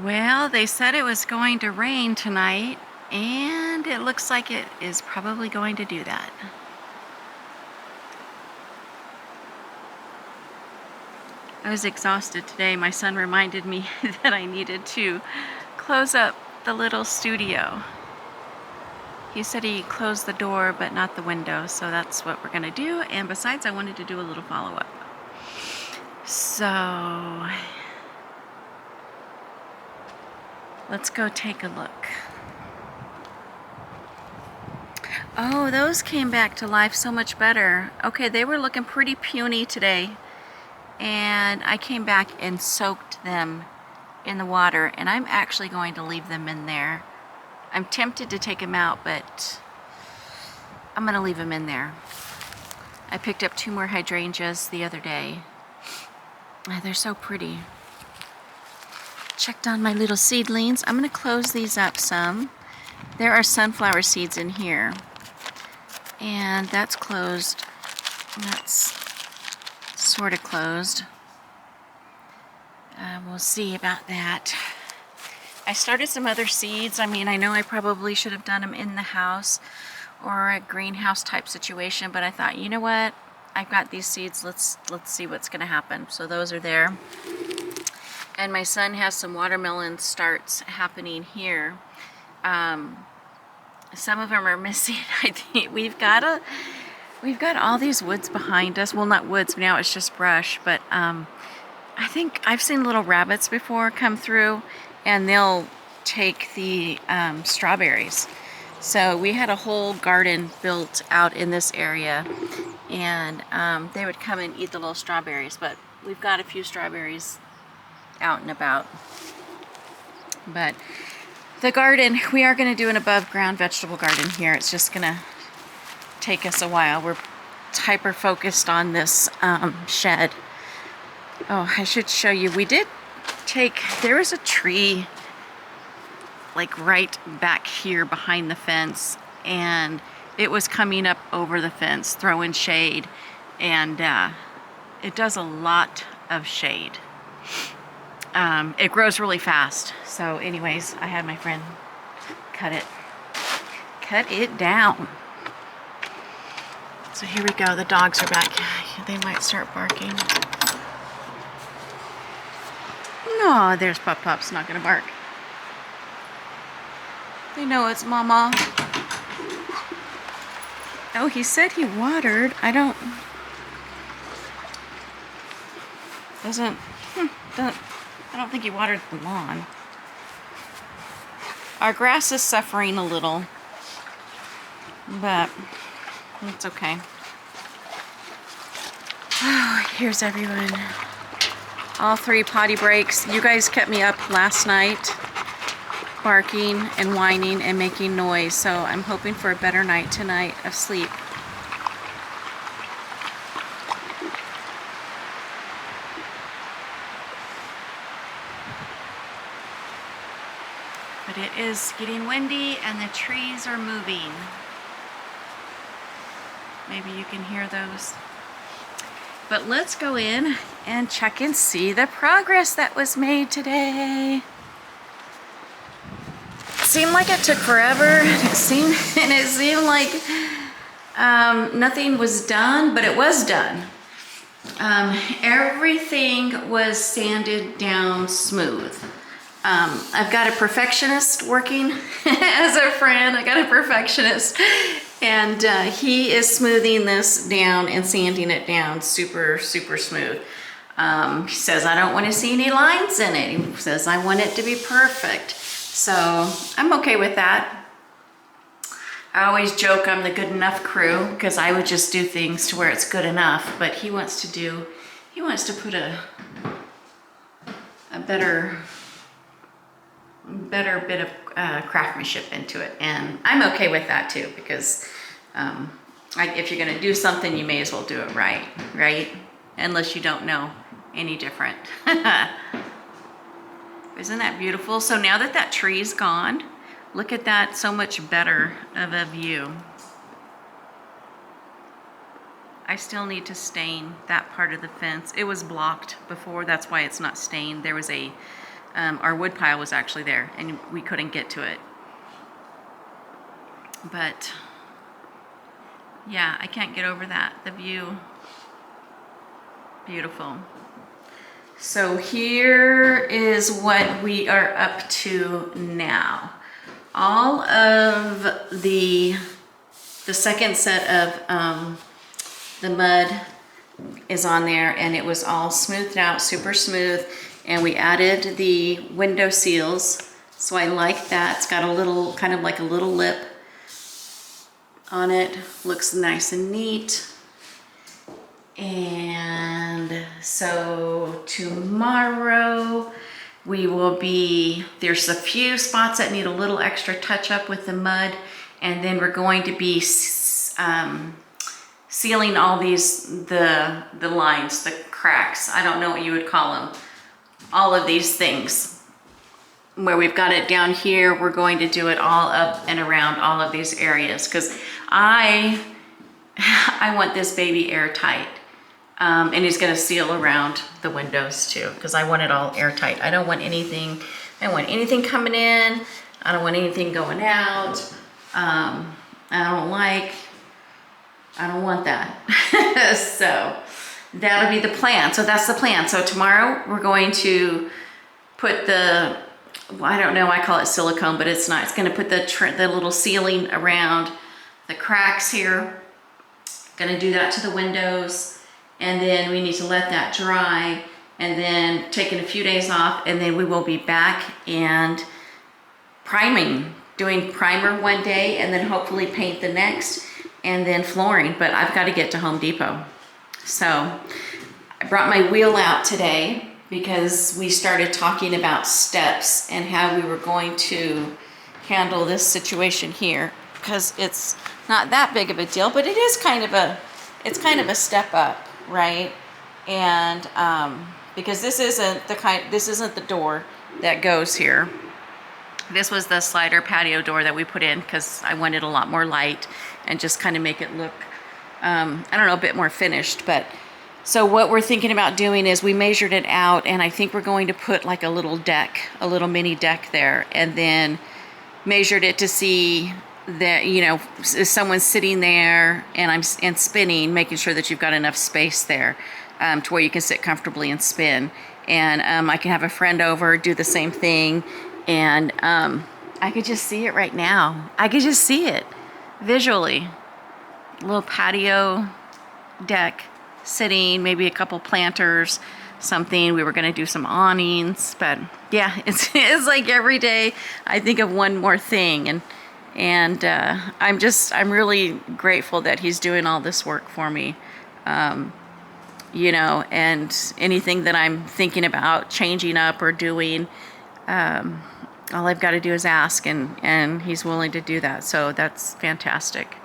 Well, they said it was going to rain tonight, and it looks like it is probably going to do that. I was exhausted today. My son reminded me that I needed to close up the little studio. He said he closed the door but not the window, so that's what we're gonna do. And besides, I wanted to do a little follow-up. So let's go take a look. Oh, those came back to life so much better. Okay, they were looking pretty puny today, and I came back and soaked them in the water, and I'm actually going to leave them in there. I'm tempted to take them out, but I'm gonna leave them in there. I picked up 2 more hydrangeas the other day. They're so pretty. Checked on my little seedlings. I'm gonna close these up some. There are sunflower seeds in here, and that's closed. That's sort of closed. We'll see about that. I started some other seeds. I mean, I know I probably should have done them in the house or a greenhouse type situation, but I thought, you know what? I've got these seeds. Let's see what's going to happen. So those are there. And my son has some watermelon starts happening here. Some of them are missing. I think we've got all these woods behind us. Well, not woods now. It's just brush, but I think I've seen little rabbits before come through, and they'll take the strawberries. So we had a whole garden built out in this area, and they would come and eat the little strawberries, but we've got a few strawberries out and about. But the garden, we are going to do an above ground vegetable garden here. It's just going to take us a while. We're hyper focused on this shed. Oh, I should show you. We did there was a tree like right back here behind the fence, and it was coming up over the fence throwing shade, and it does a lot of shade. It grows really fast. So anyways, I had my friend cut it down. So here we go. The dogs are back. They might start barking. No, there's Pop-Pop's not gonna bark. They know it's Mama. Oh, he said he watered. I don't think he watered the lawn. Our grass is suffering a little, but it's okay. Oh, here's everyone. All 3 potty breaks. You guys kept me up last night, barking and whining and making noise, so I'm hoping for a better night tonight of sleep. But it is getting windy and the trees are moving. Maybe you can hear those. But let's go in and check and see the progress that was made today. It seemed like it took forever. It seemed like nothing was done, but it was done. Everything was sanded down smooth. I've got a perfectionist working as a friend. I got a perfectionist, and he is smoothing this down and sanding it down super, super smooth. He says, I don't want to see any lines in it. He says, I want it to be perfect. So I'm okay with that. I always joke I'm the good enough crew, because I would just do things to where it's good enough, but he wants to put a better better bit of craftsmanship into it, and I'm okay with that too, because if you're going to do something, you may as well do it right? Unless you don't know any different. Isn't that beautiful? So now that that tree's gone, look at that, so much better of a view. I still need to stain that part of the fence. It was blocked before, that's why it's not stained. There was a, our wood pile was actually there and we couldn't get to it. But yeah, I can't get over that, the view. Beautiful. So here is what we are up to now. All of the second set of the mud is on there, and it was all smoothed out, super smooth, and we added the window seals. So I like that. It's got a little, kind of like a little lip on it. Looks nice and neat. And so tomorrow we will be, there's a few spots that need a little extra touch up with the mud, and then we're going to be sealing all these, the lines, the cracks, I don't know what you would call them, all of these things. Where we've got it down here, we're going to do it all up and around all of these areas, because I want this baby airtight. And he's gonna seal around the windows too, because I want it all airtight. I don't want anything coming in. I don't want anything going out. I don't want that. So that'll be the plan. So that's the plan. So tomorrow we're going to put the, I don't know, I call it silicone, but it's not. It's gonna put the little sealing around the cracks here. Gonna do that to the windows. And then we need to let that dry, and then taking a few days off, and then we will be back and priming, doing primer one day, and then hopefully paint the next, and then flooring. But I've got to get to Home Depot. So I brought my wheel out today because we started talking about steps and how we were going to handle this situation here, because it's not that big of a deal, but it is kind of a step up. Right, and because this isn't the door that goes here. This was the slider patio door that we put in because I wanted a lot more light and just kind of make it look, I don't know, a bit more finished. But so what we're thinking about doing is we measured it out, and I think we're going to put like a little deck, a little mini deck there, and then measured it to see that, you know, if someone's sitting there and spinning, making sure that you've got enough space there to where you can sit comfortably and spin. And I can have a friend over, do the same thing, and I could just see it right now. I could just see it visually. A little patio deck, sitting, maybe a couple planters, something. We were going to do some awnings, but yeah, it's like every day I think of one more thing, and I'm really grateful that he's doing all this work for me, you know, and anything that I'm thinking about changing up or doing, all I've got to do is ask, and he's willing to do that. So that's fantastic.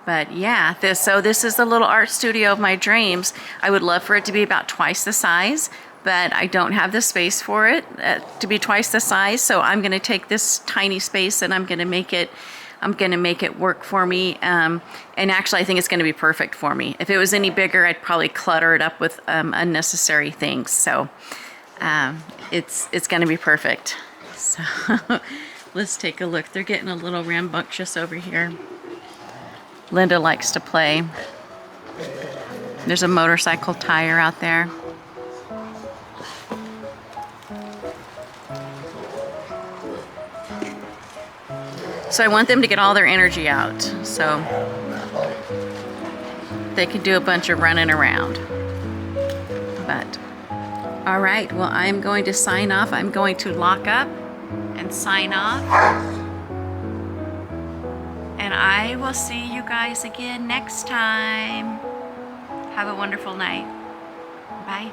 But yeah, this is the little art studio of my dreams. I would love for it to be about twice the size, but I don't have the space for it to be twice the size. So I'm going to take this tiny space and I'm going to make it work for me. And actually, I think it's going to be perfect for me. If it was any bigger, I'd probably clutter it up with unnecessary things. So it's going to be perfect. So let's take a look. They're getting a little rambunctious over here. Linda likes to play. There's a motorcycle tire out there. So I want them to get all their energy out, so they can do a bunch of running around. But, all right, well, I'm going to sign off. I'm going to lock up and sign off. And I will see you guys again next time. Have a wonderful night. Bye.